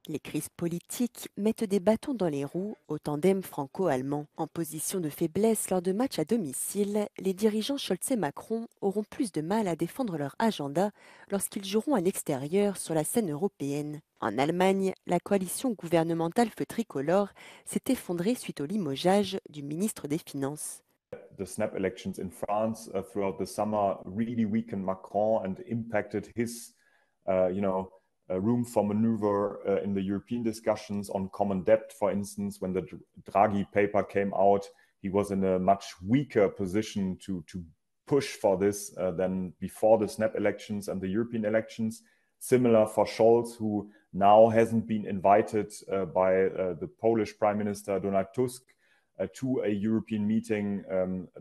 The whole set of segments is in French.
Les crises politiques mettent des bâtons dans les roues au tandem franco-allemand. En position de faiblesse lors de matchs à domicile, les dirigeants Scholz et Macron auront plus de mal à défendre leur agenda lorsqu'ils joueront à l'extérieur sur la scène européenne. En Allemagne, la coalition gouvernementale feu tricolore s'est effondrée suite au limogeage du ministre des Finances. The snap elections in France throughout the summer really weakened Macron and impacted his, room for maneuver in the European discussions on common debt. For instance, when the Draghi paper came out, he was in a much weaker position to push for this than before the snap elections and the European elections. Similar for Scholz, who now hasn't been invited by the Polish Prime Minister Donald Tusk to a European meeting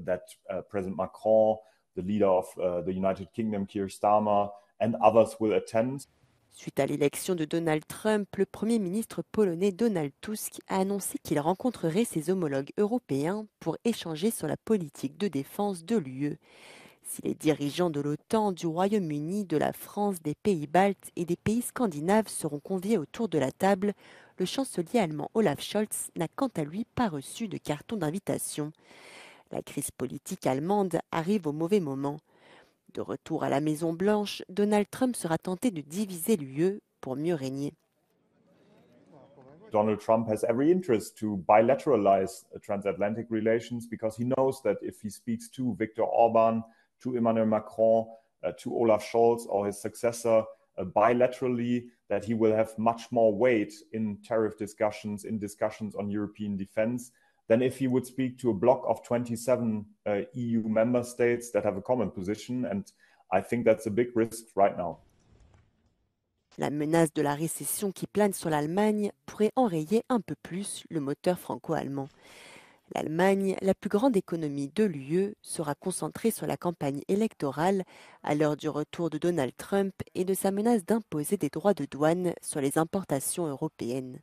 that President Macron, the leader of the United Kingdom, Keir Starmer, and others will attend. Suite à l'élection de Donald Trump, le Premier ministre polonais Donald Tusk a annoncé qu'il rencontrerait ses homologues européens pour échanger sur la politique de défense de l'UE. Si les dirigeants de l'OTAN, du Royaume-Uni, de la France, des pays baltes et des pays scandinaves seront conviés autour de la table, le chancelier allemand Olaf Scholz n'a quant à lui pas reçu de carton d'invitation. La crise politique allemande arrive au mauvais moment. De retour à la Maison-Blanche, Donald Trump sera tenté de diviser l'UE pour mieux régner. Donald Trump has every interest to bilateralize transatlantic relations because he knows that if he speaks to Viktor Orban, to Emmanuel Macron, to Olaf Scholz or his successor bilaterally, that he will have much more weight in tariff discussions, in discussions on European defense, than if he would speak to a bloc of 27 EU member states that have a common position. And I think that's a big risk right now. La menace de la récession qui plane sur l'Allemagne pourrait enrayer un peu plus le moteur franco-allemand. L'Allemagne, la plus grande économie de l'UE, sera concentrée sur la campagne électorale à l'heure du retour de Donald Trump et de sa menace d'imposer des droits de douane sur les importations européennes.